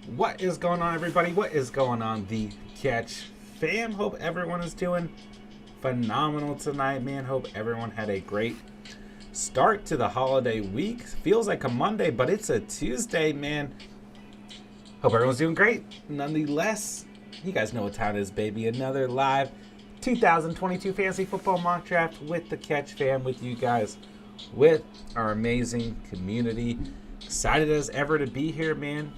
What is going on, everybody? What is going on, the Catch fam? Hope everyone is doing phenomenal tonight, man. Hope everyone had a great start to the holiday week. Feels like a Monday, but it's a Tuesday, man. Hope everyone's doing great. Nonetheless, you guys know what time it is, baby. Another live 2022 Fantasy Football Mock Draft with the Catch fam, with you guys, with our amazing community. Excited as ever to be here, man.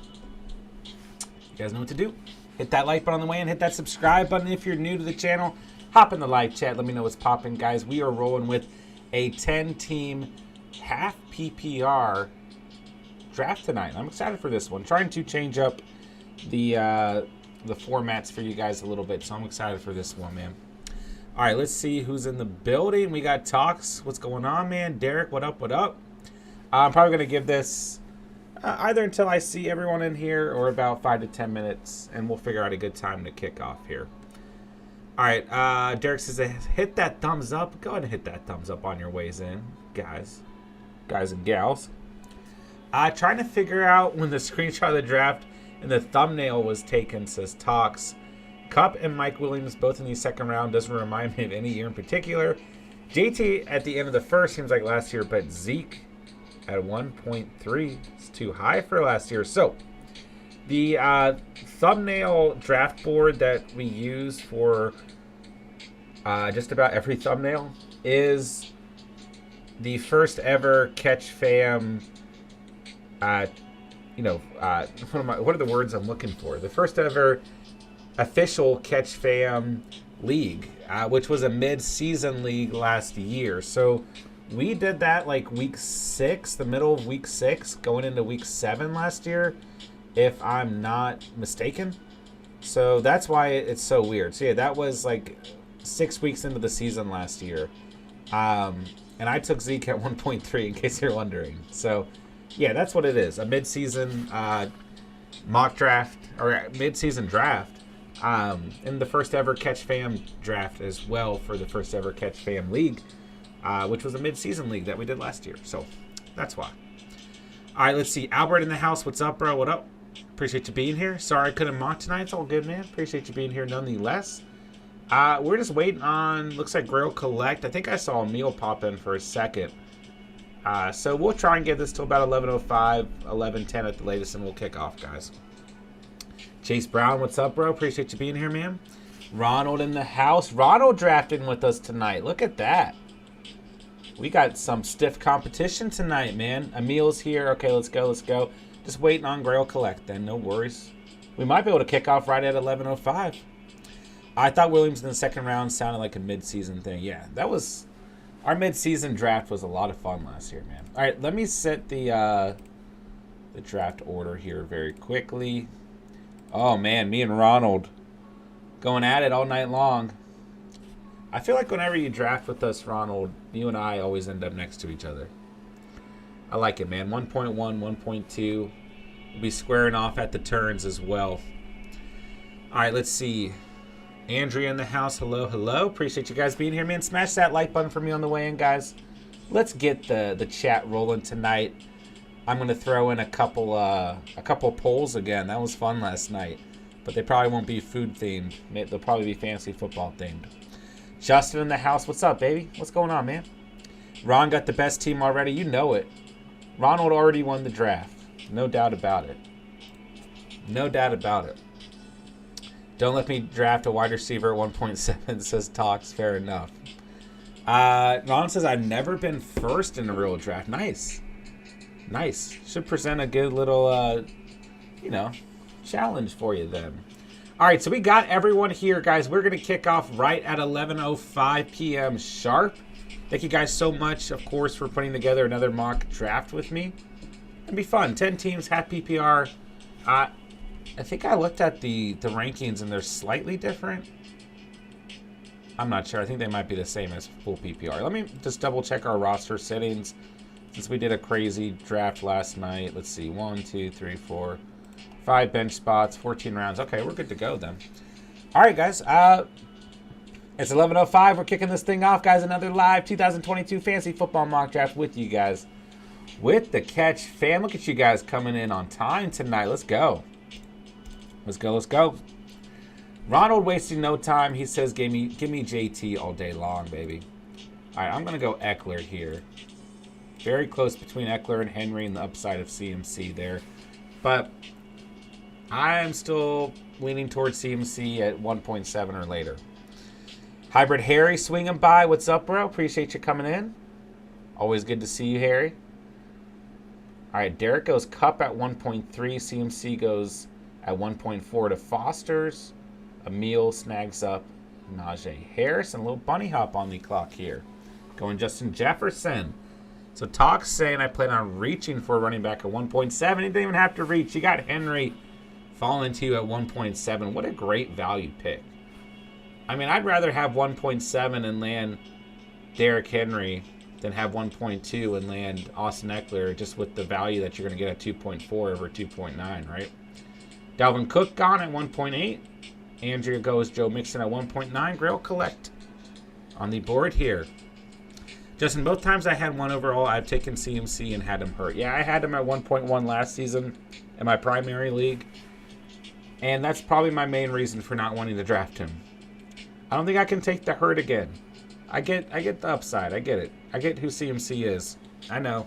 You guys know what to do. Hit that like button on the way and hit that subscribe button if you're new to the channel. Hop in the live chat. Let me know what's popping, guys. We are rolling with a 10-team half PPR draft tonight. I'm excited for this one. Trying to change up the formats for you guys a little bit, so I'm excited for this one, man. All right, let's see who's in the building. We got Talks. What's going on, man? Derek, what up, what up? I'm probably going to give this either until I see everyone in here or about 5 to 10 minutes, and we'll figure out a good time to kick off here. All right, Derek says, hit that thumbs up. Go ahead and hit that thumbs up on your ways in, guys and gals. Trying to figure out when the screenshot of the draft and the thumbnail was taken, says Talks. Cup and Mike Williams both in the second round. Doesn't remind me of any year in particular. JT at the end of the first seems like last year, but Zeke at 1.3 is too high for last year. So the thumbnail draft board that we use for just about every thumbnail is the first ever Catch Fam. What are the words I'm looking for? The first ever official Catch Fam league, which was a mid-season league last year. So we did that like week 6, the middle of week 6, going into week 7 last year, if I'm not mistaken. So that's why it's so weird. So yeah, that was like 6 weeks into the season last year. And I took Zeke at 1.3 in case you're wondering. So yeah, that's what it is. A mid-season mock draft, or mid-season draft. In the first ever Catch Fam draft as well, for the first ever Catch Fam league, which was a mid-season league that we did last year. So that's why. All right, let's see. Albert in the house. What's up, bro? What up? Appreciate you being here. Sorry I couldn't mock tonight. It's all good, man. Appreciate you being here nonetheless. We're just waiting on, looks like Grail Collect. I think I saw Emil pop in for a second. So we'll try and get this till about 11:05, 11:10 at the latest, and we'll kick off, guys. Chase Brown, what's up, bro? Appreciate you being here, man. Ronald in the house. Ronald drafting with us tonight. Look at that. We got some stiff competition tonight, man. Emil's here. Okay, let's go, let's go. Just waiting on Grail Collect then, no worries. We might be able to kick off right at 11:05. I thought Williams in the second round sounded like a mid-season thing. Yeah, that was... Our mid-season draft was a lot of fun last year, man. All right, let me set the draft order here very quickly. Oh, man, me and Ronald going at it all night long. I feel like whenever you draft with us, Ronald, you and I always end up next to each other. I like it, man. 1.1, 1.2. We'll be squaring off at the turns as well. All right, let's see. Andrea in the house. Hello, hello. Appreciate you guys being here, man. Smash that like button for me on the way in, guys. Let's get the chat rolling tonight. I'm going to throw in a couple polls again. That was fun last night. But they probably won't be food themed. They'll probably be fantasy football themed. Justin in the house. What's up, baby? What's going on, man? Ron got the best team already. You know it. Ronald already won the draft. No doubt about it. No doubt about it. Don't let me draft a wide receiver at 1.7, says Talks. Fair enough. Ron says, I've never been first in a real draft. Nice. Nice. Should present a good little, challenge for you then. All right, so we got everyone here, guys. We're going to kick off right at 11:05 p.m. sharp. Thank you guys so much, of course, for putting together another mock draft with me. It'd be fun. 10 teams, half PPR. I think I looked at the rankings, and they're slightly different. I'm not sure. I think they might be the same as full PPR. Let me just double-check our roster settings since we did a crazy draft last night. Let's see. 1, 2, 3, 4, 5 bench spots, 14 rounds. Okay, we're good to go then. All right, guys. It's 11:05. We're kicking this thing off, guys. Another live 2022 Fantasy Football Mock Draft with you guys. With the Catch fam. Look at you guys coming in on time tonight. Let's go. Let's go, let's go. Ronald wasting no time. He says, give me JT all day long, baby. All right, I'm going to go Eckler here. Very close between Eckler and Henry and the upside of CMC there. But I'm still leaning towards CMC at 1.7 or later. Hybrid Harry swinging by. What's up, bro? Appreciate you coming in. Always good to see you, Harry. All right, Derek goes Cup at 1.3. CMC goes at 1.4 to Foster's. Emil snags up Najee Harris. And a little bunny hop on the clock here. Going Justin Jefferson. So Talk's saying I plan on reaching for a running back at 1.7. He didn't even have to reach. You got Henry falling to you at 1.7. What a great value pick. I mean, I'd rather have 1.7 and land Derrick Henry than have 1.2 and land Austin Eckler just with the value that you're going to get at 2.4 over 2.9, right? Dalvin Cook gone at 1.8. Andrea goes Joe Mixon at 1.9. Grail collect on the board here. Justin, both times I had one overall, I've taken CMC and had him hurt. Yeah, I had him at 1.1 last season in my primary league. And that's probably my main reason for not wanting to draft him. I don't think I can take the hurt again. I get the upside. I get it. I get who CMC is. I know.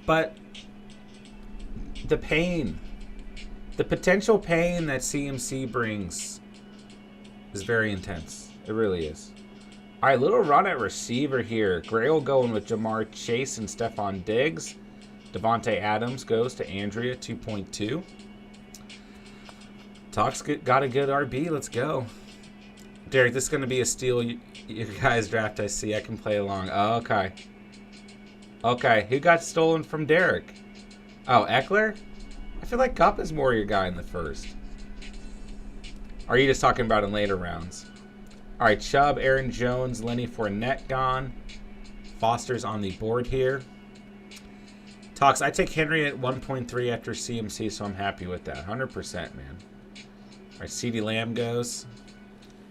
But the pain, the potential pain that CMC brings is very intense. It really is. All right, little run at receiver here. Grail going with Jamar Chase and Stephon Diggs. Devontae Adams goes to Andrea, 2.2. Talk's got a good RB. Let's go. Derek, this is going to be a steal. You guys draft, I see. I can play along. Oh, okay. Okay, who got stolen from Derek? Oh, Eckler? I feel like Kupp is more your guy in the first. Or are you just talking about in later rounds? All right, Chubb, Aaron Jones, Lenny Fournette gone. Foster's on the board here. Talks, I take Henry at 1.3 after CMC, so I'm happy with that. 100%, man. All right, CeeDee Lamb goes.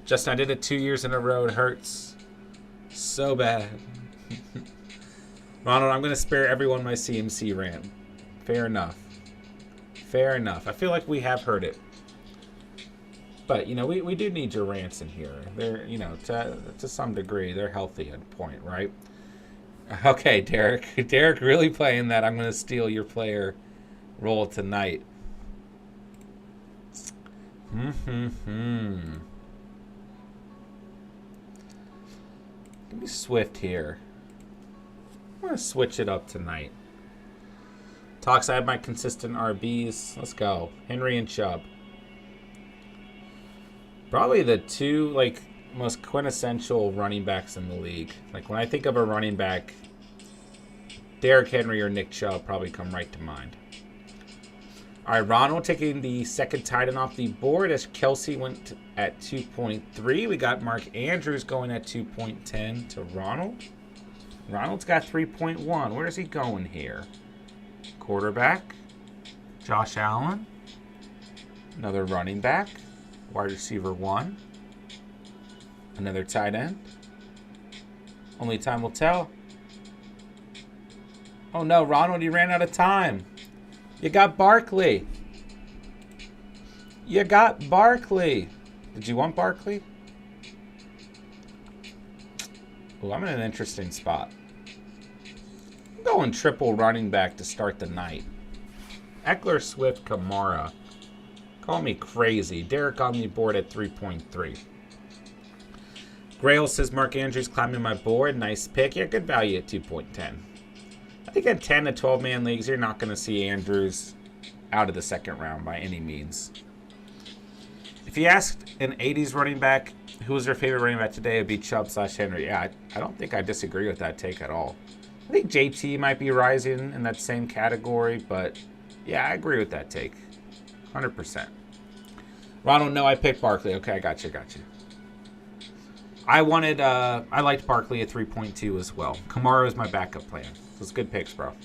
Justin, I did it 2 years in a row. It hurts so bad. Ronald, I'm going to spare everyone my CMC rant. Fair enough. Fair enough. I feel like we have heard it. But, you know, we do need your rants in here. They're, you know, to some degree, they're healthy at a point, right? Okay, Derek. Derek really playing that I'm going to steal your player role tonight. Give me Swift here. I'm going to switch it up tonight. Talks, I have my consistent RBs. Let's go. Henry and Chubb. Probably the two, like, most quintessential running backs in the league. Like, when I think of a running back, Derrick Henry or Nick Chubb probably come right to mind. All right, Ronald taking the second tight end off the board as Kelsey went at 2.3. We got Mark Andrews going at 2.10 to Ronald. Ronald's got 3.1. Where is he going here? Quarterback. Josh Allen. Another running back. Wide receiver 1. Another tight end. Only time will tell. Oh no, Ronald, you ran out of time. You got Barkley. You got Barkley. Did you want Barkley? Oh, I'm in an interesting spot. I'm going triple running back to start the night. Eckler, Swift, Kamara. Call me crazy. Derek on the board at 3.3. Grail says Mark Andrews climbing my board. Nice pick. Yeah, good value at 2.10. I think at 10 to 12-man leagues, you're not going to see Andrews out of the second round by any means. If you asked an 80s running back who was their favorite running back today, it would be Chubb/Henry. Yeah, I don't think I disagree with that take at all. I think JT might be rising in that same category, but yeah, I agree with that take. 100%. Ronald, no, I picked Barkley. Okay, I got you. I liked Barkley at 3.2 as well. Kamara is my backup plan. So it's good picks, bro. All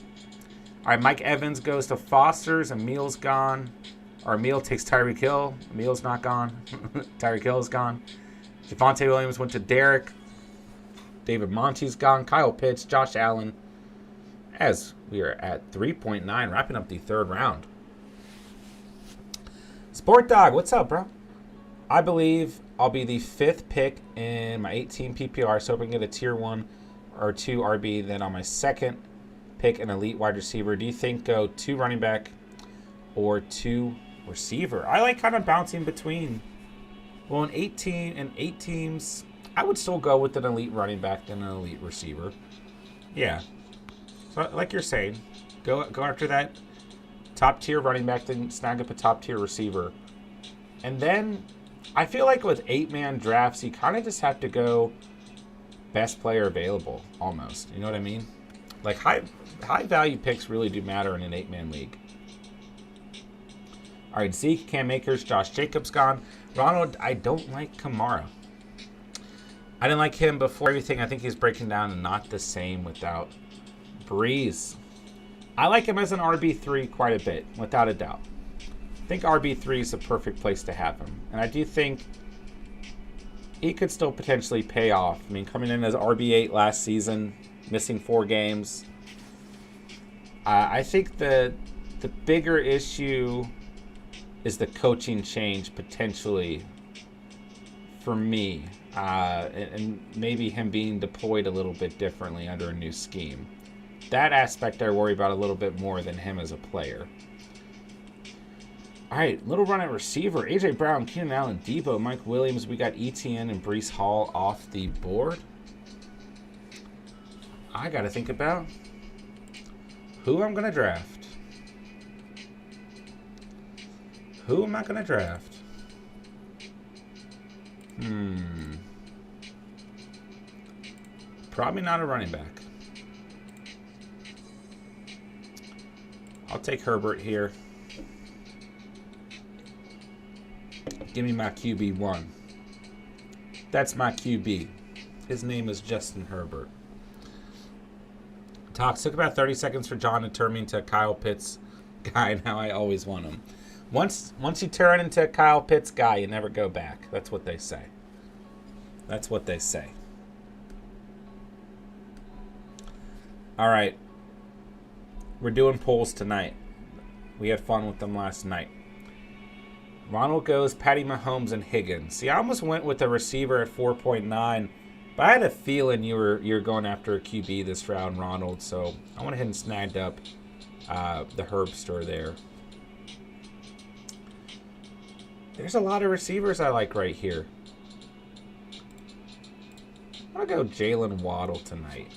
right, Mike Evans goes to Foster's. Emil's gone. Or Emil takes Tyreek Hill. Emil's not gone. Tyreek Hill is gone. Javonte Williams went to Derek. David Monty's gone. Kyle Pitts, Josh Allen. As we are at 3.9, wrapping up the third round. Sport Dog, what's up, bro? I believe I'll be the 5th pick in my 18 PPR, so hoping to get a tier 1 or 2 RB. Then on my 2nd pick, an elite wide receiver. Do you think go 2 running back or 2 receiver? I like kind of bouncing between. Well, in 8 teams, I would still go with an elite running back than an elite receiver. Yeah. So like you're saying, go after that top tier running back, then snag up a top tier receiver. And then I feel like with 8-man drafts, you kind of just have to go best player available almost. You know what I mean? Like high value picks really do matter in an 8-man league. All right, Zeke, Cam Akers, Josh Jacobs gone. Ronald, I don't like Kamara. I didn't like him before everything. I think he's breaking down and not the same without Breeze. I like him as an RB3 quite a bit, without a doubt. I think RB3 is the perfect place to have him. And I do think he could still potentially pay off. I mean, coming in as RB8 last season, missing 4 games. I think the bigger issue is the coaching change potentially for me. And maybe him being deployed a little bit differently under a new scheme. That aspect I worry about a little bit more than him as a player. All right, little run at receiver. A.J. Brown, Keenan Allen, Debo, Mike Williams. We got ETN and Breece Hall off the board. I got to think about who I'm going to draft. Who am I going to draft? Probably not a running back. I'll take Herbert here. Give me my QB1. That's my QB. His name is Justin Herbert. Took about 30 seconds for John to turn me into a Kyle Pitts guy. Now I always want him. Once you turn into a Kyle Pitts guy, you never go back. That's what they say. That's what they say. All right. We're doing polls tonight. We had fun with them last night. Ronald goes Patty Mahomes and Higgins. See, I almost went with a receiver at 4.9, but I had a feeling you were going after a QB this round, Ronald. So I went ahead and snagged up the Herbster there. There's a lot of receivers I like right here. I'm going to go Jalen Waddle tonight.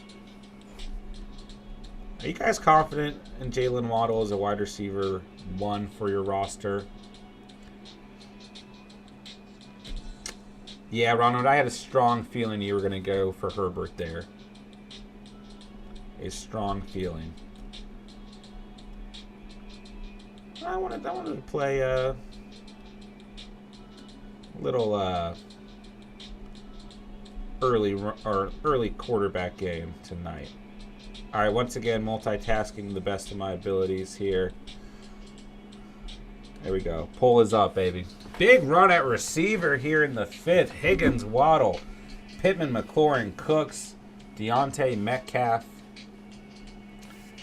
Are you guys confident in Jalen Waddle as a wide receiver 1 for your roster? Yeah, Ronald, I had a strong feeling you were going to go for Herbert there. A strong feeling. I wanted to play a little early quarterback game tonight. All right, once again, multitasking the best of my abilities here. There we go. Pull is up, baby. Big run at receiver here in the 5th. Higgins, Waddle, Pittman, McLaurin, Cooks, Deontay Metcalf.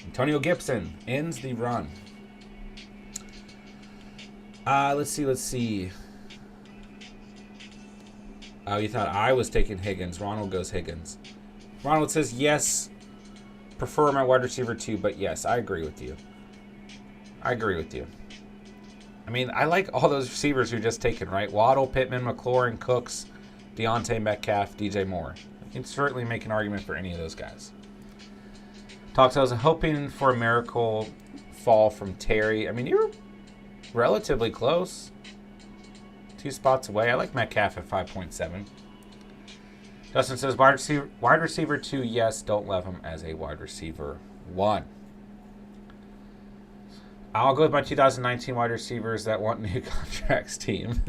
Antonio Gibson ends the run. Let's see. Oh, you thought I was taking Higgins. Ronald goes Higgins. Ronald says, yes, prefer my wide receiver 2, but yes, I agree with you. I mean, I like all those receivers you're just taking, right? Waddle, Pittman, McLaurin, Cooks, Deontay Metcalf, DJ Moore. I can certainly make an argument for any of those guys. I was hoping for a miracle fall from Terry. I mean, you're relatively close. 2 spots away. I like Metcalf at 5.7. Justin says, wide receiver 2, yes. Don't love him as a wide receiver 1. I'll go with my 2019 wide receivers that want new contracts team.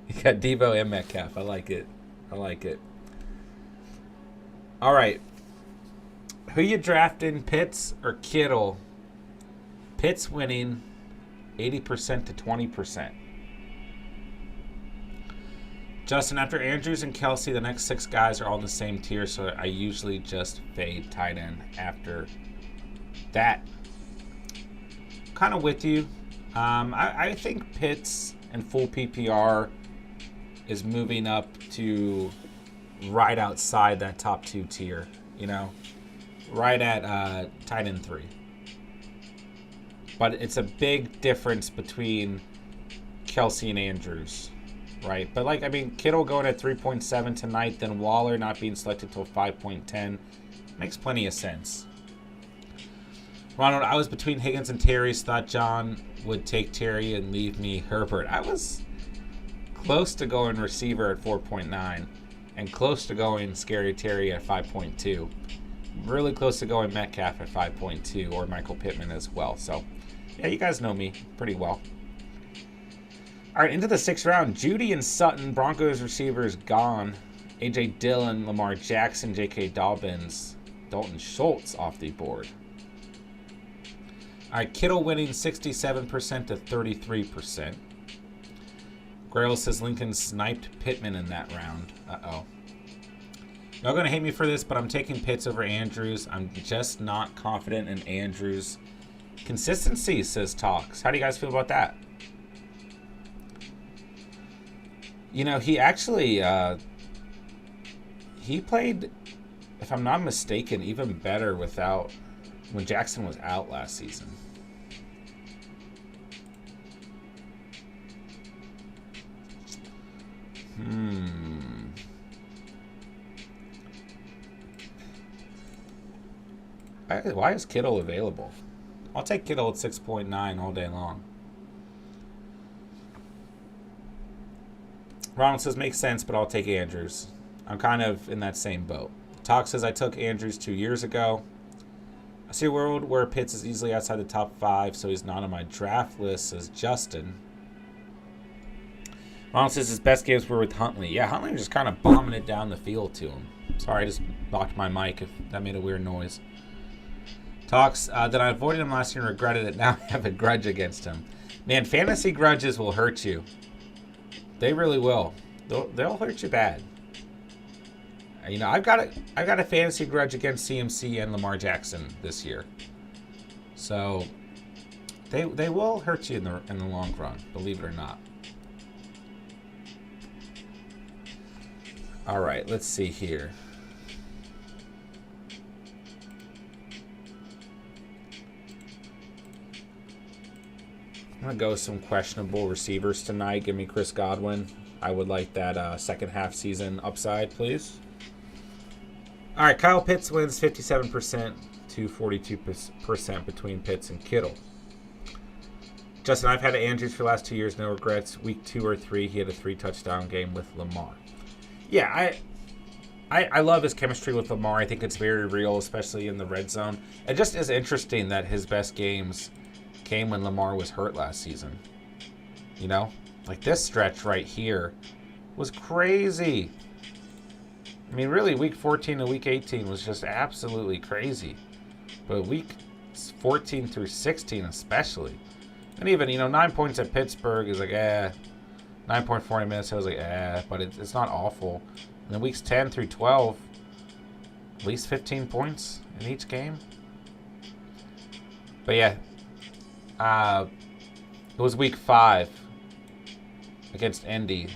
You got Debo and Metcalf. I like it. All right. Who you drafting, Pitts or Kittle? Pitts winning 80% to 20%. Justin, after Andrews and Kelsey, the next 6 guys are all in the same tier, so I usually just fade tight end after that. Kind of with you. I think Pitts and full PPR is moving up to right outside that top 2 tier, you know, right at tight end 3. But it's a big difference between Kelsey and Andrews, right? But like, I mean, Kittle going at 3.7 tonight, then Waller not being selected till 5.10 makes plenty of sense. Ronald, I was between Higgins and Terry's. Thought John would take Terry and leave me Herbert. I was close to going receiver at 4.9 and close to going Scary Terry at 5.2. Really close to going Metcalf at 5.2 or Michael Pittman as well. So, yeah, you guys know me pretty well. All right, into the 6th round. Judy and Sutton, Broncos receivers gone. A.J. Dillon, Lamar Jackson, J.K. Dobbins, Dalton Schultz off the board. All right, Kittle winning 67% to 33%. Grail says Lincoln sniped Pittman in that round. Uh-oh. Y'all going to hate me for this, but I'm taking Pitts over Andrews. I'm just not confident in Andrews' consistency, says Talks. How do you guys feel about that? You know, he actually, he played, if I'm not mistaken, even better when Jackson was out last season. Why is Kittle available? I'll take Kittle at 6.9 all day long. Ronald says, makes sense, but I'll take Andrews. I'm kind of in that same boat. Talk says, I took Andrews 2 years ago. I see a world where Pitts is easily outside the top 5, so he's not on my draft list, says Justin. Ronald says his best games were with Huntley. Yeah, Huntley was just kind of bombing it down the field to him. Sorry, I just locked my mic if that made a weird noise. Talks that I avoided him last year and regretted it. Now I have a grudge against him. Man, fantasy grudges will hurt you. They really will. They'll hurt you bad. You know, I've got a fantasy grudge against CMC and Lamar Jackson this year. So they will hurt you in the long run, believe it or not. All right, let's see here. I'm going to go with some questionable receivers tonight. Give me Chris Godwin. I would like that second half season upside, please. All right, Kyle Pitts wins 57% to 42% between Pitts and Kittle. Justin, I've had Andrews for the last 2 years. No regrets. Week 2 or 3, he had a 3-touchdown game with Lamar. Yeah, I love his chemistry with Lamar. I think it's very real, especially in the red zone. It just is interesting that his best games came when Lamar was hurt last season. You know? Like this stretch right here was crazy. I mean, really, week 14 to week 18 was just absolutely crazy. But week 14 through 16 especially. And even, 9 points at Pittsburgh is like, 9.40 minutes, I was like, but it's not awful. And then weeks 10 through 12, at least 15 points in each game. But yeah, it was week 5 against Indy.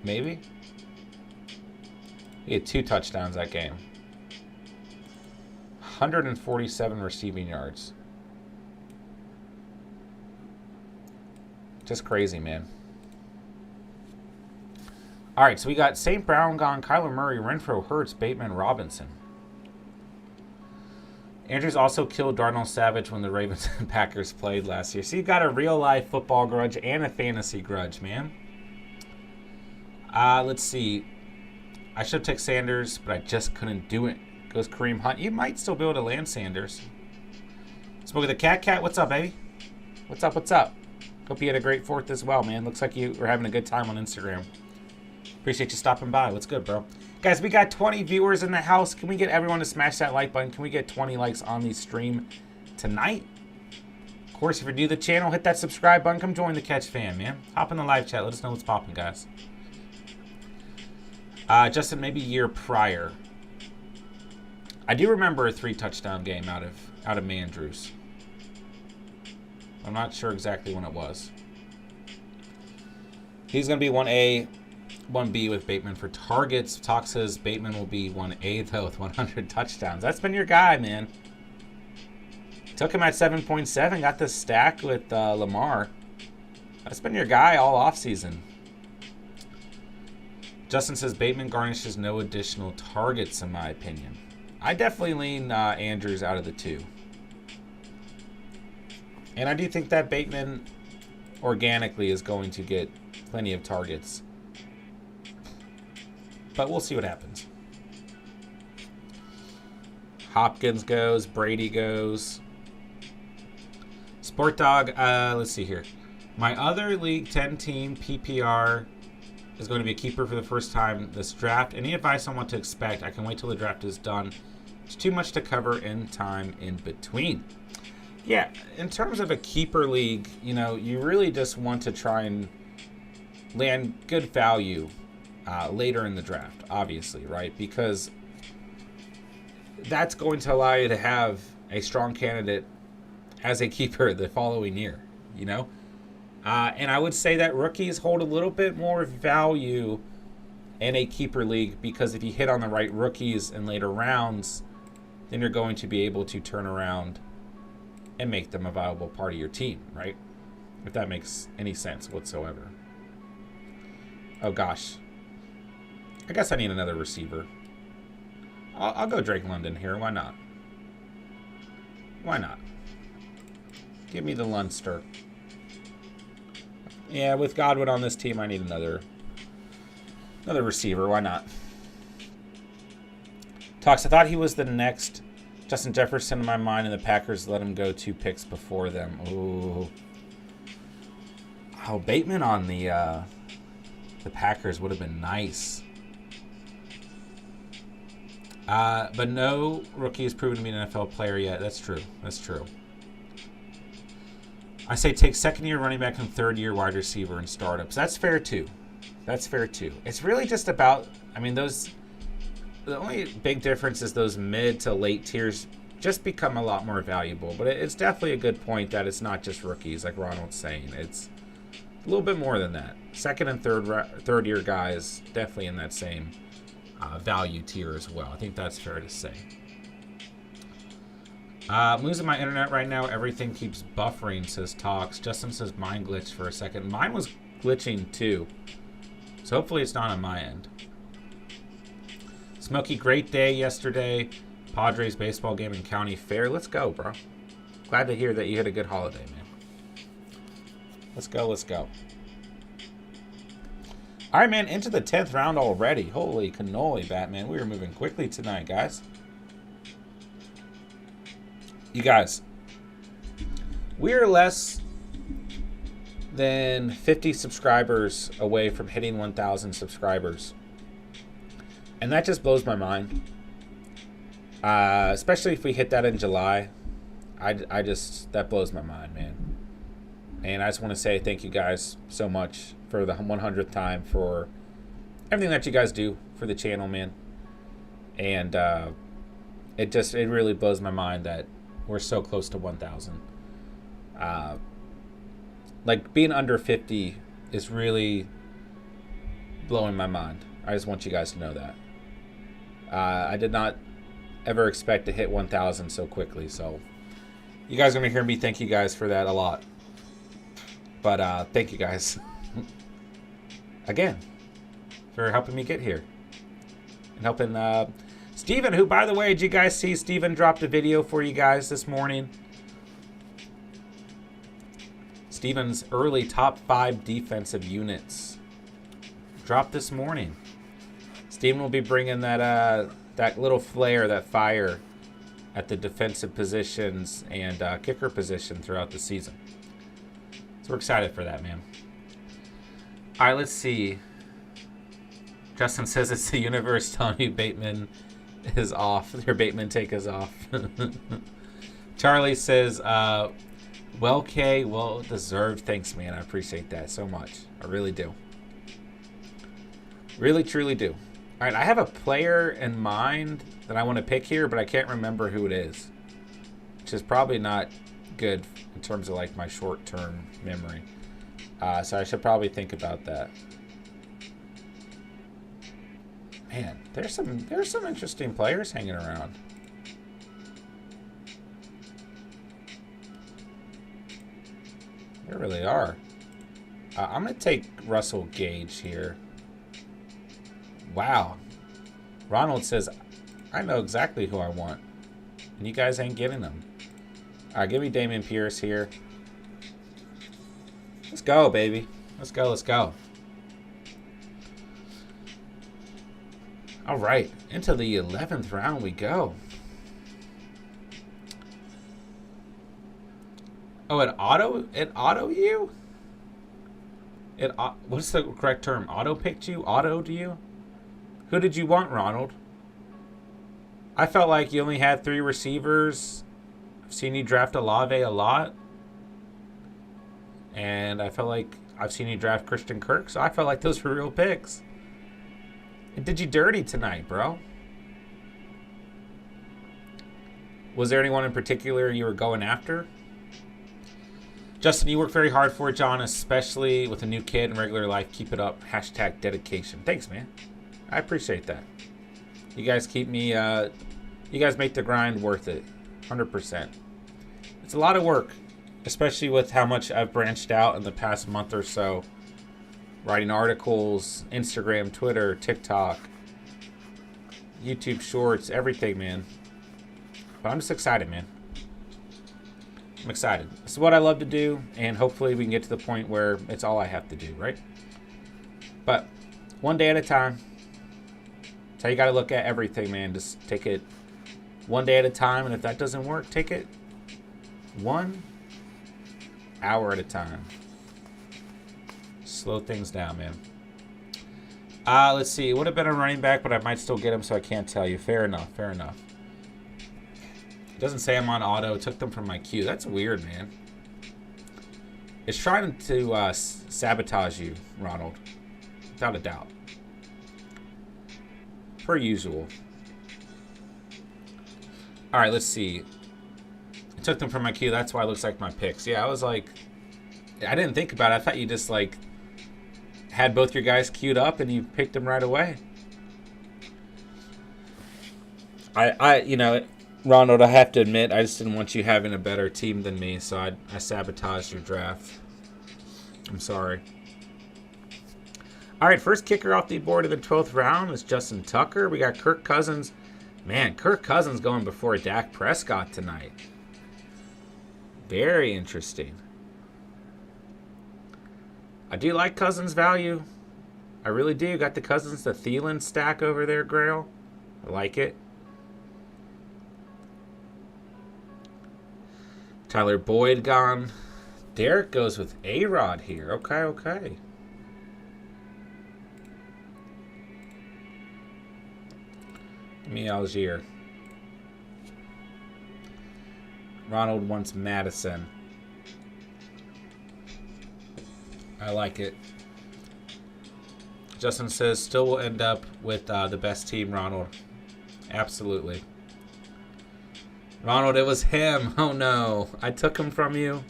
Maybe? He had 2 touchdowns that game. 147 receiving yards. Just crazy, man. All right, so we got St. Brown gone, Kyler Murray, Renfro, Hurts, Bateman, Robinson. Andrews also killed Darnell Savage when the Ravens and Packers played last year. So you got a real-life football grudge and a fantasy grudge, man. Let's see. I should have taken Sanders, but I just couldn't do it. Goes Kareem Hunt. You might still be able to land Sanders. Smoke the Cat. What's up, baby? What's up? Hope you had a great 4th as well, man. Looks like you were having a good time on Instagram. Appreciate you stopping by. What's good, bro? Guys, we got 20 viewers in the house. Can we get everyone to smash that like button? Can we get 20 likes on the stream tonight? Of course, if you're new to the channel, hit that subscribe button. Come join the Catch fam, man. Hop in the live chat. Let us know what's popping, guys. Justin, maybe year prior. I do remember a 3-touchdown game out of Mandrews. I I'm not sure exactly when it was. He's going to be 1A, 1B with Bateman for targets. Talk says Bateman will be 1A, though, with 100 touchdowns. That's been your guy, man. Took him at 7.7, got the stack with Lamar. That's been your guy all offseason. Justin says Bateman garnishes no additional targets, in my opinion. I definitely lean Andrews out of the two. And I do think that Bateman organically is going to get plenty of targets. But we'll see what happens. Hopkins goes. Brady goes. Sport Dog, let's see here. My other League 10 team, PPR, is going to be a keeper for the first time this draft. Any advice on what to expect? I can wait till the draft is done. It's too much to cover in time in between. Yeah, in terms of a keeper league, you know, you really just want to try and land good value later in the draft, obviously, right? Because that's going to allow you to have a strong candidate as a keeper the following year, you know? And I would say that rookies hold a little bit more value in a keeper league because if you hit on the right rookies in later rounds, then you're going to be able to turn around and make them a viable part of your team, right? If that makes any sense whatsoever. Oh, gosh. I guess I need another receiver. I'll go Drake London here. Why not? Why not? Give me the Lundster. Yeah, with Godwin on this team, I need another receiver. Why not? Talks, I thought he was the next Justin Jefferson in my mind, and the Packers let him go 2 picks before them. Ooh. Oh, Bateman on the Packers would have been nice. But no rookie has proven to be an NFL player yet. That's true. That's true. I say take second-year running back and third-year wide receiver in startups. That's fair, too. That's fair, too. It's really just about, I mean, the only big difference is those mid to late tiers just become a lot more valuable. But it's definitely a good point that it's not just rookies, like Ronald's saying. It's a little bit more than that. Second and third-year guys definitely in that same value tier as well. I think that's fair to say. I'm losing my internet right now. Everything keeps buffering, says Talks. Justin says mine glitched for a second. Mine was glitching too. So hopefully it's not on my end. Smokey, great day yesterday. Padres baseball game and county fair. Let's go, bro. Glad to hear that you had a good holiday, man. Let's go, let's go. All right, man, into the 10th round already. Holy cannoli, Batman. We are moving quickly tonight, guys. You guys, we're less than 50 subscribers away from hitting 1,000 subscribers. And that just blows my mind. Especially if we hit that in July. That blows my mind, man. And I just want to say thank you guys so much for the 100th time for everything that you guys do for the channel, man. And it really blows my mind that we're so close to 1,000. Like, being under 50 is really blowing my mind. I just want you guys to know that. I did not ever expect to hit 1,000 so quickly. So you guys are going to hear me thank you guys for that a lot. But thank you guys again for helping me get here. And helping Steven, who, by the way, did you guys see Steven dropped a video for you guys this morning? Steven's early top 5 defensive units dropped this morning. Steven will be bringing that little flair, that fire at the defensive positions and kicker position throughout the season. So we're excited for that, man. All right, let's see. Justin says it's the universe telling me Bateman is off. Your Bateman take is off. Charlie says, well, Kay, well deserved. Thanks, man. I appreciate that so much. I really do. Really, truly do. All right, I have a player in mind that I want to pick here, but I can't remember who it is, which is probably not good in terms of like my short-term memory. So I should probably think about that. Man, there's some interesting players hanging around. There really are. I'm going to take Russell Gage here. Wow. Ronald says, I know exactly who I want. And you guys ain't getting them. All right, give me Dameon Pierce here. Let's go, baby. Let's go, let's go. All right, into the 11th round we go. Oh, it auto you? What's the correct term? Auto picked you? Autoed you? Who did you want, Ronald? I felt like you only had 3 receivers. I've seen you draft Olave a lot. And I felt like I've seen you draft Christian Kirk, so I felt like those were real picks. It did you dirty tonight, bro. Was there anyone in particular you were going after? Justin, you work very hard for it, John, especially with a new kid in regular life. Keep it up. # dedication. Thanks, man. I appreciate that. You guys keep me, you guys make the grind worth it. 100%. It's a lot of work, especially with how much I've branched out in the past month or so. Writing articles, Instagram, Twitter, TikTok, YouTube Shorts, everything, man. But I'm just excited, man. I'm excited. This is what I love to do, and hopefully we can get to the point where it's all I have to do, right? But one day at a time. That's how you got to look at everything, man. Just take it one day at a time, and if that doesn't work, take it 1 hour at a time. Slow things down, man. Let's see. It would have been a running back, but I might still get him, so I can't tell you. Fair enough. Fair enough. It doesn't say I'm on auto. It took them from my queue. That's weird, man. It's trying to sabotage you, Ronald. Without a doubt. Per usual. All right, let's see. It took them from my queue. That's why it looks like my picks. Yeah, I was like... I didn't think about it. I thought you just, like... had both your guys queued up and you picked them right away. You know, Ronald, I have to admit, I just didn't want you having a better team than me, so I sabotaged your draft. I'm sorry. All right, first kicker off the board of the 12th round is Justin Tucker. We got Kirk Cousins. Man, Kirk Cousins going before Dak Prescott tonight. Very interesting. I do like Cousins' value. I really do. Got the Cousins to Thielen stack over there, Grail. I like it. Tyler Boyd gone. Derek goes with A-Rod here. Okay, okay. Give me Algier. Ronald wants Madison. I like it. Justin says, still will end up with the best team, Ronald. Absolutely. Ronald, it was him. Oh, no. I took him from you.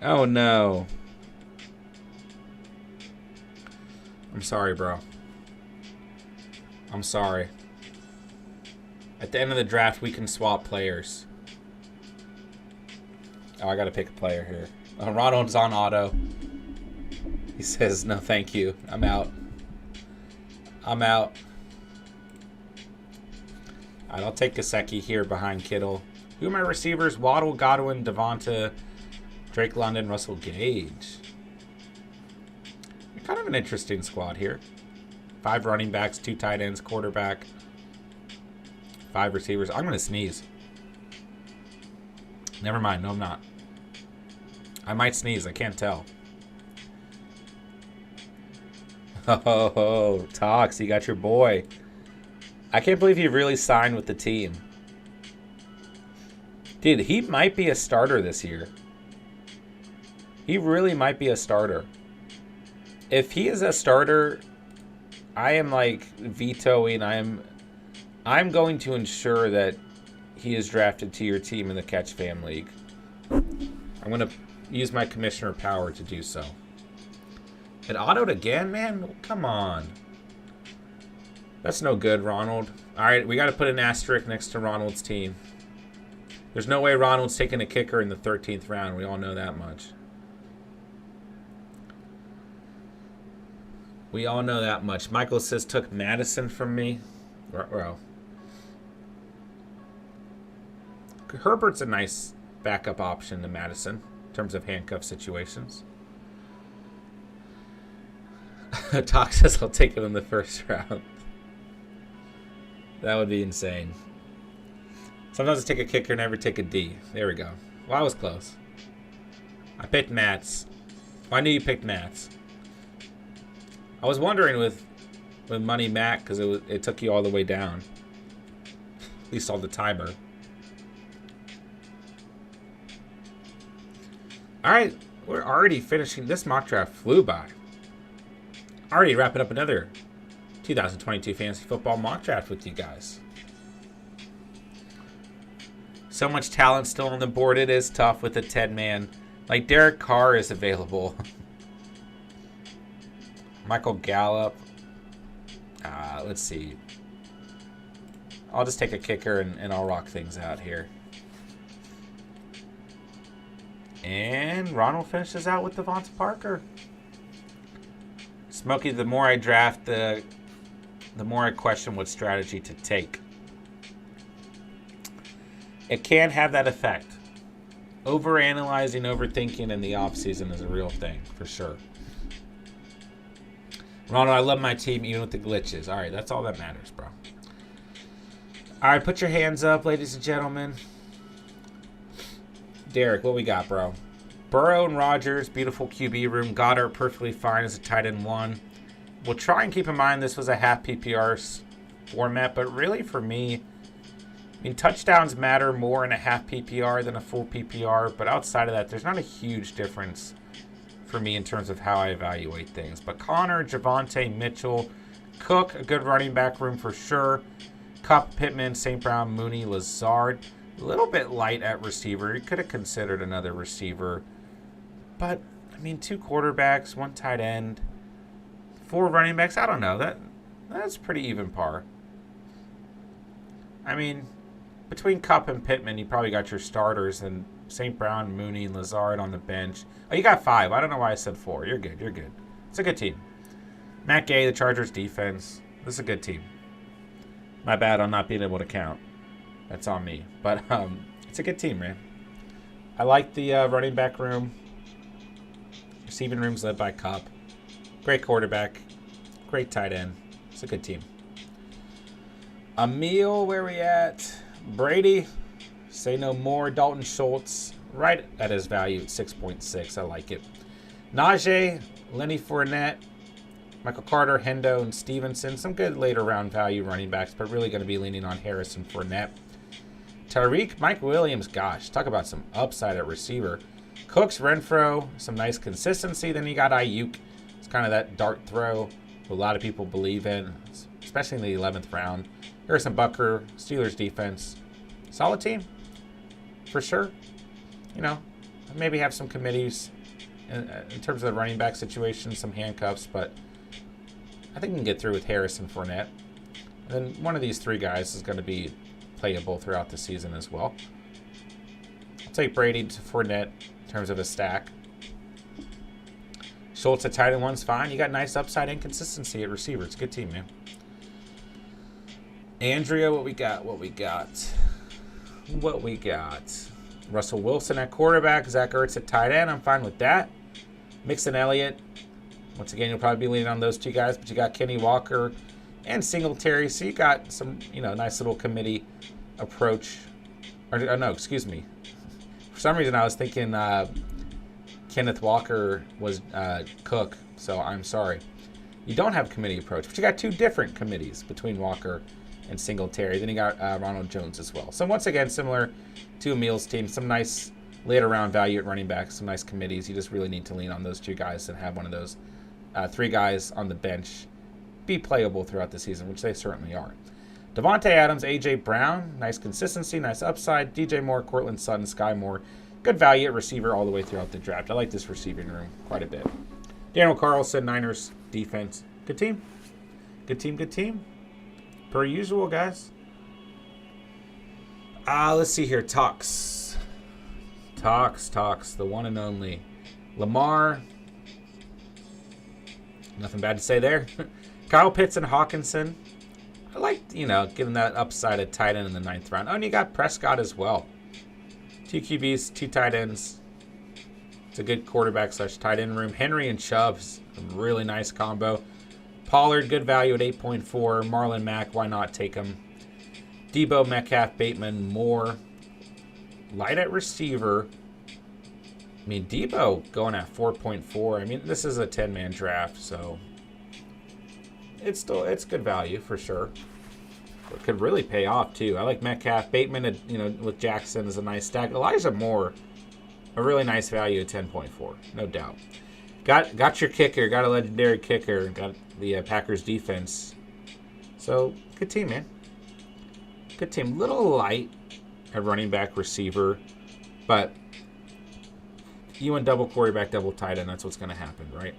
Oh, no. I'm sorry, bro. I'm sorry. At the end of the draft, we can swap players. Oh, I got to pick a player here. Ronald's on auto. He says, no, thank you. I'm out. I'm out. All right, I'll take Gesicki here behind Kittle. Who are my receivers? Waddle, Godwin, Devonta, Drake London, Russell Gage. Kind of an interesting squad here. 5 running backs, 2 tight ends, quarterback, 5 receivers. I'm going to sneeze. Never mind. No, I'm not. I might sneeze. I can't tell. Oh, Tox, you got your boy. I can't believe he really signed with the team. Dude, he might be a starter this year. He really might be a starter. If he is a starter, I am like vetoing. I'm going to ensure that he is drafted to your team in the Catch Fam League. I'm going to use my commissioner power to do so. It autoed again, man? Come on. That's no good, Ronald. All right, we got to put an asterisk next to Ronald's team. There's no way Ronald's taking a kicker in the 13th round. We all know that much. We all know that much. Michael says took Madison from me. Well, Herbert's a nice backup option to Madison in terms of handcuff situations. Talk says I'll take him in the first round. That would be insane. Sometimes I take a kicker, never take a D. There we go. Well, I was close. I picked Mats. Well, I knew you picked Mats. I was wondering with Money Mac because it took you all the way down. At least all the timer. All right, we're already finishing. This mock draft flew by. Already wrapping up another 2022 Fantasy Football mock draft with you guys. So much talent still on the board. It is tough with the 10-man. Like Derek Carr is available. Michael Gallup. Let's see. I'll just take a kicker and I'll rock things out here. And Ronald finishes out with Devonta Parker. Smokey, the more I draft, the more I question what strategy to take. It can have that effect. Overanalyzing, overthinking in the offseason is a real thing, for sure. Ronald, I love my team even with the glitches. All right, that's all that matters, bro. All right, put your hands up, ladies and gentlemen. Derek, what we got, bro? Burrow and Rodgers, beautiful QB room. Goddard perfectly fine as a tight end 1. We'll try and keep in mind this was a half PPR format, but really for me, I mean, touchdowns matter more in a half PPR than a full PPR, but outside of that, there's not a huge difference for me in terms of how I evaluate things. But Connor, Javonte, Mitchell, Cook, a good running back room for sure. Kupp, Pittman, St. Brown, Mooney, Lazard. A little bit light at receiver. You could have considered another receiver. But, I mean, 2 quarterbacks, 1 tight end, 4 running backs. I don't know. That's pretty even par. I mean, between Kupp and Pittman, you probably got your starters, and St. Brown, Mooney, and Lazard on the bench. Oh, you got 5. I don't know why I said 4. You're good. You're good. It's a good team. Matt Gay, the Chargers defense. This is a good team. My bad on not being able to count. That's on me. But it's a good team, man. I like the running back room. Receiving room's led by Kupp. Great quarterback. Great tight end. It's a good team. Emil, where we at? Brady. Say no more. Dalton Schultz. Right at his value at 6.6. I like it. Najee. Lenny Fournette. Michael Carter, Hendo, and Stevenson. Some good later round value running backs, but really going to be leaning on Harris and Fournette. Tyreek, Mike Williams, gosh, talk about some upside at receiver. Cooks, Renfro, some nice consistency. Then you got Ayuk. It's kind of that dart throw a lot of people believe in, especially in the 11th round. Harrison Butker, Steelers defense. Solid team, for sure. You know, maybe have some committees in terms of the running back situation, some handcuffs, but I think we can get through with Harris and Fournette. And then one of these 3 guys is going to be playable throughout the season as well. I'll take Brady to Fournette in terms of a stack. Schultz at tight end 1's fine. You got nice upside and consistency at receiver. It's a good team, man. Andrea, what we got? Russell Wilson at quarterback. Zach Ertz at tight end. I'm fine with that. Mixon Elliott. Once again, you'll probably be leaning on those 2 guys, but you got Kenny Walker and Singletary, so you got some, nice little committee approach. Or no, excuse me. For some reason, I was thinking Kenneth Walker was Cook, so I'm sorry. You don't have committee approach, but you got 2 different committees between Walker and Singletary. Then you got Ronald Jones as well. So once again, similar to Emil's team, some nice later round value at running back, some nice committees. You just really need to lean on those 2 guys and have one of those 3 guys on the bench be playable throughout the season, which they certainly are. Devontae Adams, A.J. Brown, nice consistency, nice upside. DJ Moore, Cortland Sutton, Sky Moore. Good value at receiver all the way throughout the draft. I like this receiving room quite a bit. Daniel Carlson, Niners defense. Good team. Good team, good team. Per usual, guys. Let's see here. Talks, the one and only. Lamar. Nothing bad to say there. Kyle Pitts and Hawkinson. I like, getting that upside at tight end in the 9th round. Oh, and you got Prescott as well. 2 QBs, 2 tight ends. It's a good quarterback / tight end room. Henry and Chubb's a really nice combo. Pollard, good value at 8.4. Marlon Mack, why not take him? Debo, Metcalf, Bateman, Moore. Light at receiver. I mean, Debo going at 4.4. I mean, this is a 10-man draft, so it's good value for sure. It could really pay off too. I like Metcalf, Bateman, with Jackson is a nice stack. Elijah Moore, a really nice value at 10.4, no doubt. Got your kicker, got a legendary kicker, got the Packers defense. So good team, man. Good team. Little light at running back, receiver, but you went double quarterback, double tight end. That's what's going to happen, right?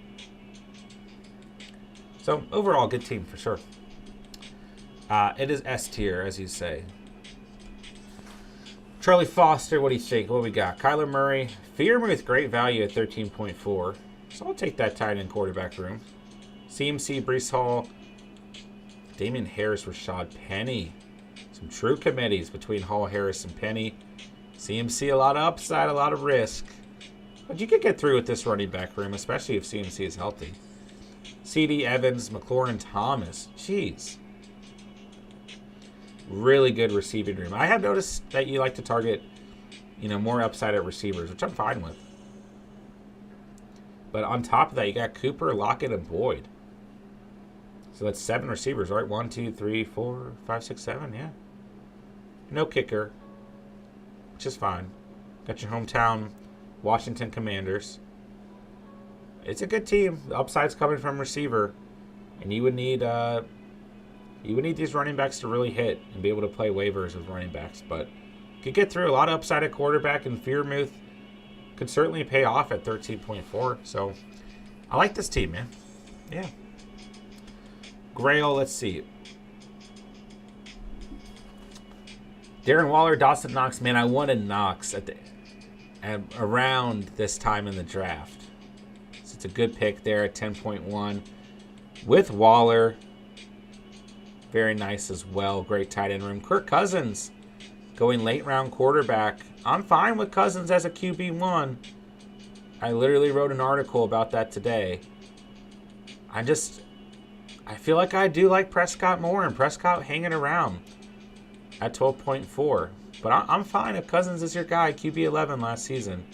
So overall, good team for sure. It is S tier, as you say. Charlie Foster, what do you think? What we got? Kyler Murray, Freiermuth, great value at 13.4. So I'll take that tight end quarterback room. CMC, Breece Hall, Damian Harris, Rashad Penny. Some true committees between Hall, Harris, and Penny. CMC, a lot of upside, a lot of risk. But you could get through with this running back room, especially if CMC is healthy. CD, Evans, McLaurin, Thomas. Jeez. Really good receiving room. I have noticed that you like to target, more upside at receivers, which I'm fine with. But on top of that, you got Cooper, Lockett, and Boyd. So that's 7 receivers, right? 1, 2, 3, 4, 5, 6, 7, yeah. No kicker, which is fine. Got your hometown Washington Commanders. It's a good team. The upside's coming from receiver, and you would need these running backs to really hit and be able to play waivers with running backs. But you could get through a lot of upside at quarterback, and Freiermuth could certainly pay off at 13.4. So I like this team, man. Yeah. Grail, let's see. Darren Waller, Dawson Knox. Man, I wanted Knox at around this time in the draft. So it's a good pick there at 10.1. With Waller, very nice as well. Great tight end room. Kirk Cousins going late round quarterback. I'm fine with Cousins as a QB1. I literally wrote an article about that today. I feel like I do like Prescott more, and Prescott hanging around at 12.4. But I'm fine if Cousins is your guy, QB11 last season.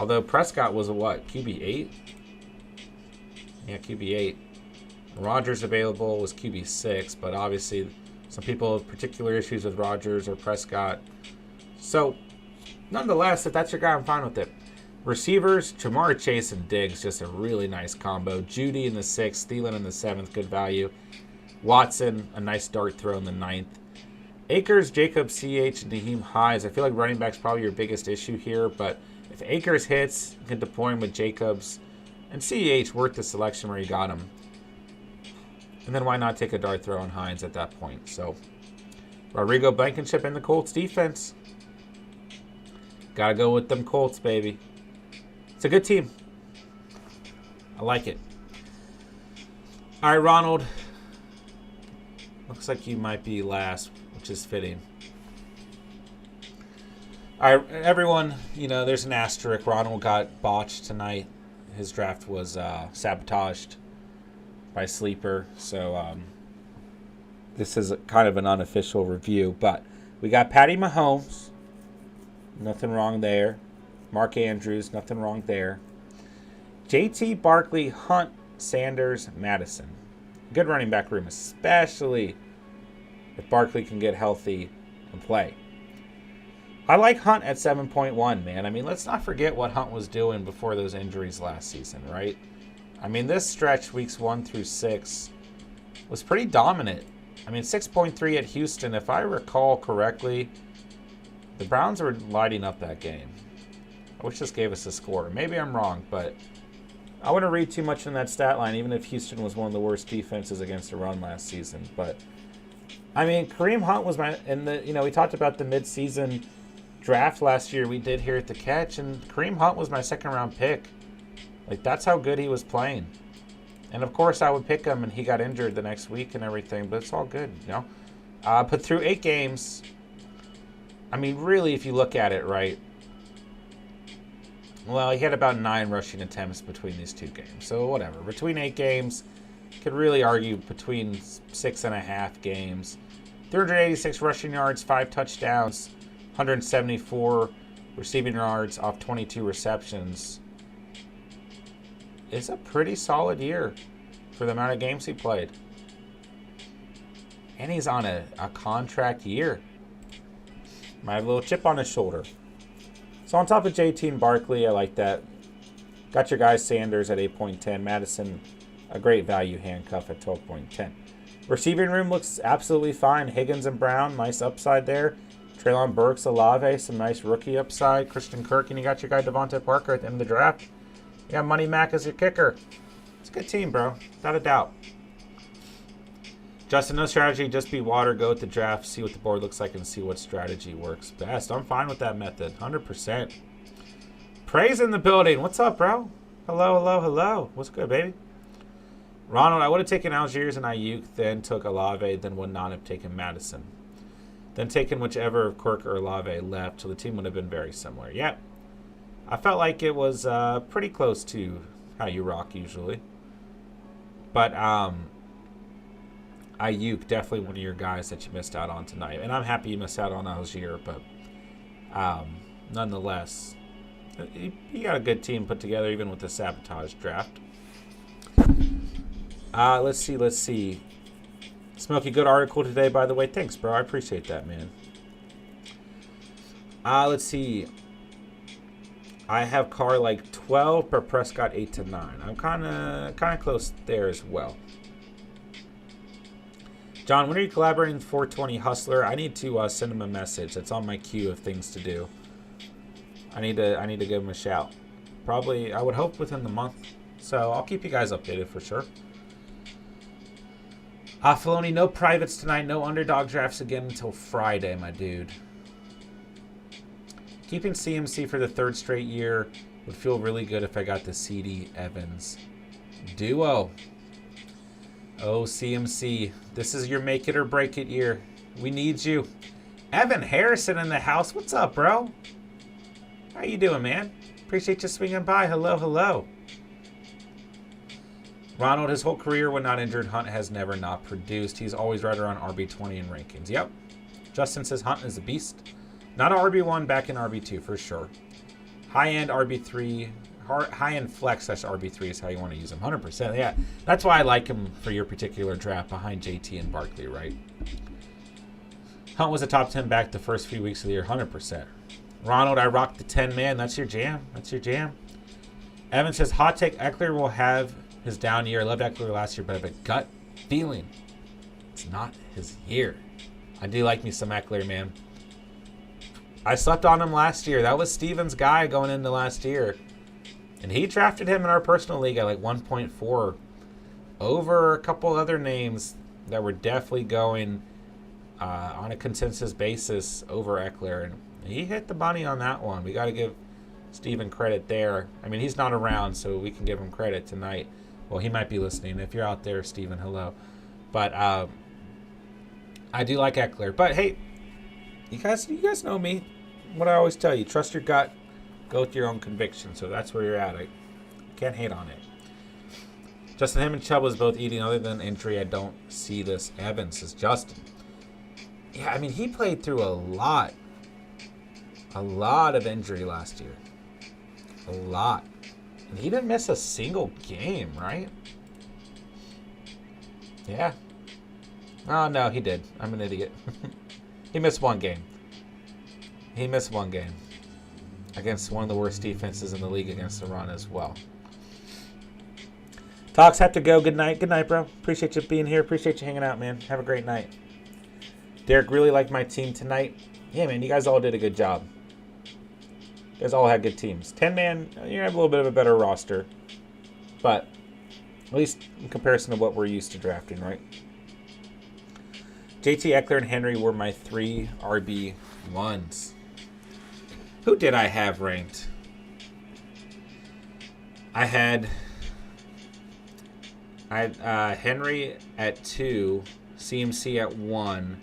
Although Prescott was a what, QB8? Yeah, QB8. Rodgers available was QB6, but obviously some people have particular issues with Rodgers or Prescott. So, nonetheless, if that's your guy, I'm fine with it. Receivers, Jamar Chase and Diggs, just a really nice combo. Judy in the 6th, Thielen in the 7th, good value. Watson, a nice dart throw in the 9th. Akers, Jacobs, CH, and Naheem Hines. I feel like running back's probably your biggest issue here, but if Akers hits, you can deploy him with Jacobs. And CH, worth the selection where you got him. And then why not take a dart throw on Hines at that point? So, Rodrigo Blankenship in the Colts defense. Gotta go with them Colts, baby. It's a good team. I like it. All right, Ronald. Looks like you might be last, which is fitting. All right, everyone, there's an asterisk. Ronald got botched tonight. His draft was sabotaged by Sleeper. So this is kind of an unofficial review. But we got Patty Mahomes. Nothing wrong there. Mark Andrews, nothing wrong there. JT, Barkley, Hunt, Sanders, Madison. Good running back room, especially if Barkley can get healthy and play. I like Hunt at 7.1, man. I mean, let's not forget what Hunt was doing before those injuries last season, right? I mean, this stretch, weeks 1 through 6, was pretty dominant I mean, 6.3 at Houston. If I recall correctly, the Browns were lighting up that game. I wish this gave us a score. Maybe I'm wrong, but I wouldn't read too much in that stat line, even if Houston was one of the worst defenses against the run last season. But I mean, Kareem Hunt was we talked about the midseason draft last year we did here at the Catch, and Kareem Hunt was my second-round pick. Like, that's how good he was playing. And, of course, I would pick him, and he got injured the next week and everything, but it's all good, you know? But through 8 games, I mean, really, if you look at it, right, well, he had about 9 rushing attempts between these 2 games. So, whatever. Between 8 games, could really argue between 6.5 games. 386 rushing yards, 5 touchdowns, 174 receiving yards off 22 receptions. It's a pretty solid year for the amount of games he played. And he's on a contract year. Might have a little chip on his shoulder. So on top of JT and Barkley, I like that. Got your guy Sanders at 8.10. Madison, a great value handcuff at 12.10. Receiving room looks absolutely fine. Higgins and Brown, nice upside there. Treylon Burks, Olave, some nice rookie upside. Christian Kirk, and you got your guy Devontae Parker at the end of the draft. You got Money Mac as your kicker. It's a good team, bro. Without a doubt. Justin, no strategy. Just be water. Go with the draft. See what the board looks like and see what strategy works best. I'm fine with that method. 100%. Praise in the building. What's up, bro? Hello, hello, hello. What's good, baby? Ronald, I would have taken Algiers and Ayuk, then took Olave, then would not have taken Madison. Then taken whichever of Kirk or Olave left, so the team would have been very similar. Yep. I felt like it was pretty close to how you rock usually. But Ayuk, definitely one of your guys that you missed out on tonight. And I'm happy you missed out on Algier, but nonetheless, you got a good team put together even with the sabotage draft. Let's see. Smokey, good article today, by the way. Thanks, bro. I appreciate that, man. Let's see. I have Carr like 12, but Prescott 8 to 9. I'm kind of close there as well. John, when are you collaborating with 420 Hustler? I need to send him a message. That's on my queue of things to do. I need to give him a shout. Probably, I would hope within the month. So I'll keep you guys updated for sure. Filoni, no privates tonight. No underdog drafts again until Friday, my dude. Keeping CMC for the 3rd straight year would feel really good if I got the CD Evans duo. Oh, CMC. This is your make it or break it year. We need you. Evan Harrison in the house. What's up, bro? How you doing, man? Appreciate you swinging by. Hello, hello. Ronald, his whole career when not injured, Hunt has never not produced. He's always right around RB20 in rankings. Yep. Justin says Hunt is a beast. Not an RB1, back in RB2 for sure. High-end RB3, high-end flex / RB3 is how you want to use him. 100%. Yeah, that's why I like him for your particular draft behind JT and Barkley, right? Hunt was a top 10 back the first few weeks of the year. 100%. Ronald, I rocked the 10 man. That's your jam. That's your jam. Evan says, hot take, Eckler will have his down year. I loved Eckler last year, but I have a gut feeling it's not his year. I do like me some Eckler, man. I slept on him last year. That was Steven's guy going into last year. And he drafted him in our personal league at like 1.4 over a couple other names that were definitely going on a consensus basis over Eckler. And he hit the money on that one. We got to give Steven credit there. I mean, he's not around, so we can give him credit tonight. Well, he might be listening. If you're out there, Steven, hello. But I do like Eckler. But hey, you guys know me. What I always tell you, trust your gut, go with your own conviction. So that's where you're at. I can't hate on it. Justin, him and Chubb was both eating. Other than injury, I don't see this. Evans is Justin. Yeah, I mean, he played through a lot of injury last year. A lot. And he didn't miss a single game, right? Yeah. Oh, no, he did. I'm an idiot. He missed one game. He missed one game against one of the worst defenses in the league against the run as well. Talks have to go. Good night. Good night, bro. Appreciate you being here. Appreciate you hanging out, man. Have a great night. Derek, really liked my team tonight. Yeah, man, you guys all did a good job. You guys all had good teams. 10-man, you're going to have a little bit of a better roster. But at least in comparison to what we're used to drafting, right? JT, Eckler, and Henry were my 3 RB1s. Who did I have ranked? I had Henry at 2, CMC at 1,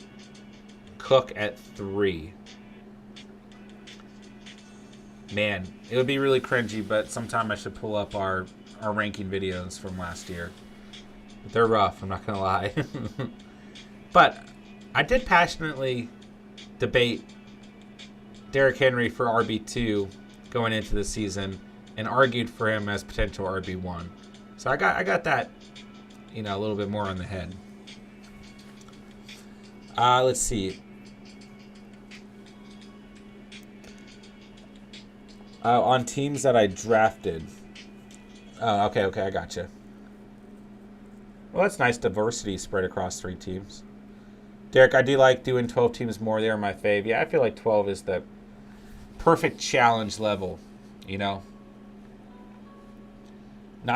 Cook at 3. Man, it would be really cringy, but sometime I should pull up our ranking videos from last year. They're rough, I'm not going to lie. But I did passionately debate Derrick Henry for RB2 going into the season and argued for him as potential RB1. So I got that, a little bit more on the head. Let's see. On teams that I drafted. Oh, okay, I gotcha. Well, that's nice diversity spread across 3 teams. Derek, I do like doing 12 teams more. They're my fave. Yeah, I feel like 12 is the perfect challenge level, Not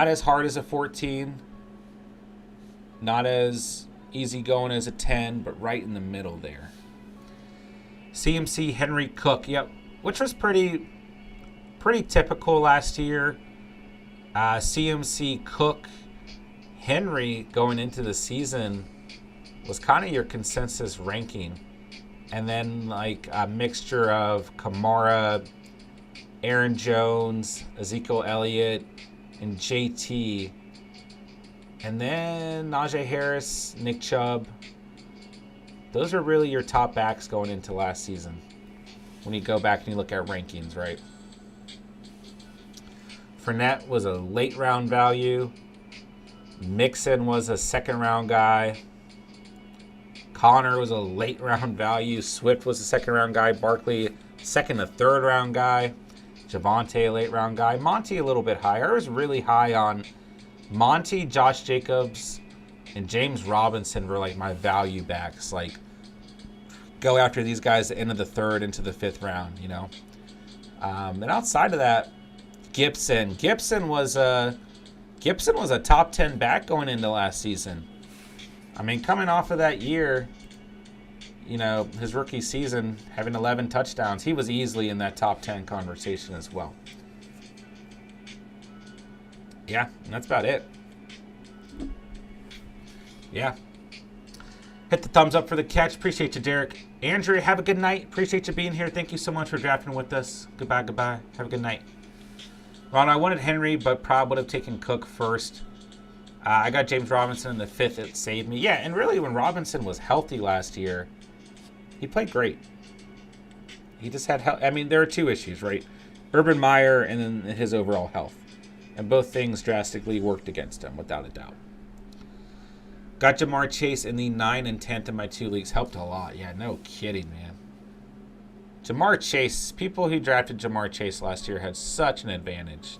as hard as a 14. Not as easy going as a 10, but right in the middle there. CMC, Henry, Cook. Yep, which was pretty typical last year. CMC, Cook, Henry going into the season was kind of your consensus ranking. And then like a mixture of Kamara, Aaron Jones, Ezekiel Elliott, and JT. And then Najee Harris, Nick Chubb. Those are really your top backs going into last season. When you go back and you look at rankings, right? Fournette was a late round value. Mixon was a second round guy. Connor was a late round value. Swift was a second round guy. Barkley, second to third round guy. Javonte, a late round guy. Monty, a little bit higher. I was really high on Monty, Josh Jacobs, and James Robinson were like my value backs. Like, go after these guys at the end of the third into the 5th round, And outside of that, Gibson was a top 10 back going into last season. I mean, coming off of that year, his rookie season, having 11 touchdowns, he was easily in that top 10 conversation as well. Yeah, and that's about it. Yeah. Hit the thumbs up for the catch. Appreciate you, Derek. Andrew, have a good night. Appreciate you being here. Thank you so much for drafting with us. Goodbye. Have a good night. Ron, I wanted Henry, but probably would have taken Cook first. I got James Robinson in the 5th. It saved me. Yeah, and really when Robinson was healthy last year, he played great. He just had health. I mean, there are 2 issues, right? Urban Meyer and then his overall health. And both things drastically worked against him, without a doubt. Got Jamar Chase in the 9 and 10th in my 2 leagues. Helped a lot. Yeah, no kidding, man. Jamar Chase, people who drafted Jamar Chase last year had such an advantage,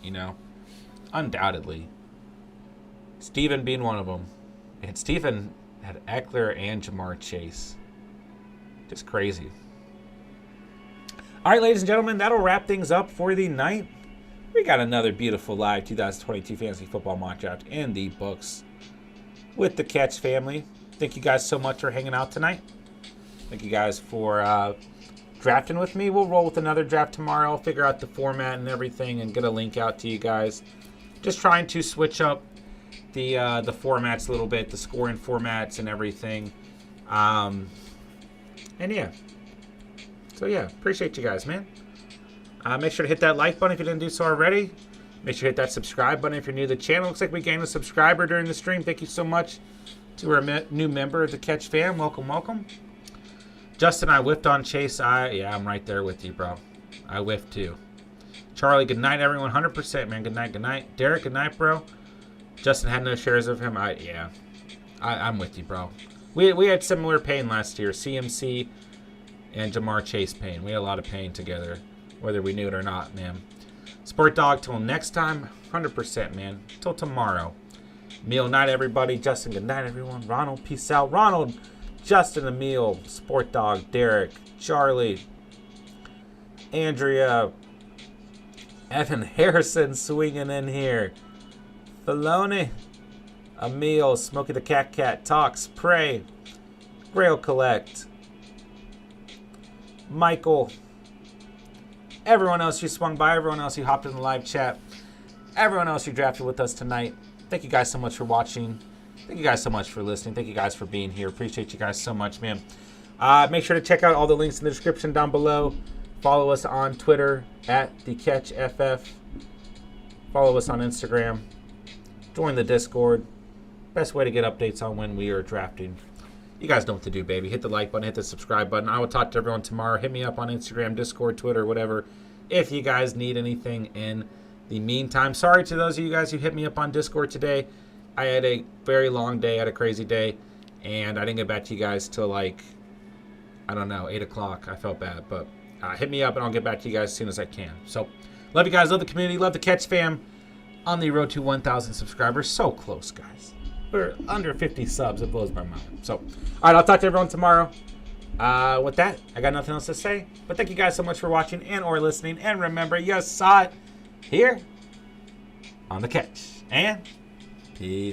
Undoubtedly. Steven being one of them. And Steven had Eckler and Jamar Chase. Just crazy. All right, ladies and gentlemen, that'll wrap things up for the night. We got another beautiful live 2022 Fantasy Football Mock Draft in the books with the Catch family. Thank you guys so much for hanging out tonight. Thank you guys for drafting with me. We'll roll with another draft tomorrow. I'll figure out the format and everything and get a link out to you guys. Just trying to switch up the formats a little bit, the scoring formats and everything. And yeah. So yeah, appreciate you guys, man. Make sure to hit that like button if you didn't do so already. Make sure to hit that subscribe button if you're new to the channel. Looks like we gained a subscriber during the stream. Thank you so much to our new member of the Catch fam. Welcome. Justin, I whiffed on Chase. Yeah, I'm right there with you, bro. I whiffed too. Charlie, good night, everyone. 100%, man. Good night. Derek, good night, bro. Justin had no shares of him. I'm with you, bro. We had similar pain last year. CMC and Jamar Chase pain. We had a lot of pain together, whether we knew it or not, man. Sport Dog, till next time, 100%, man. Till tomorrow. Emil, night, everybody. Justin, good night, everyone. Ronald, peace out. Ronald, Justin, Emil, Sport Dog, Derek, Charlie, Andrea, Evan Harrison swinging in here. Filoni, Emil, Smokey the Cat, Talks, Pray, Grail Collect, Michael, everyone else who swung by, everyone else who hopped in the live chat, everyone else who drafted with us tonight. Thank you guys so much for watching. Thank you guys so much for listening. Thank you guys for being here. Appreciate you guys so much, man. Make sure to check out all the links in the description down below. Follow us on Twitter at TheCatchFF. Follow us on Instagram. Join the Discord. Best way to get updates on when we are drafting. You guys know what to do, baby. Hit the like button, hit the subscribe button. I will talk to everyone tomorrow. Hit me up on Instagram, Discord, Twitter, whatever, if you guys need anything in the meantime. Sorry to those of you guys who hit me up on Discord today. I had a very long day, had a crazy day, and I didn't get back to you guys till like, I don't know, 8 o'clock. I felt bad, but hit me up and I'll get back to you guys as soon as I can. So, love you guys, love the community, love the Catch fam on the road to 1,000 subscribers. So close, guys. We're under 50 subs. It blows my mind. So, all right, I'll talk to everyone tomorrow. With that, I got nothing else to say. But thank you guys so much for watching and or listening. And remember, you saw it here on The Catch. And peace.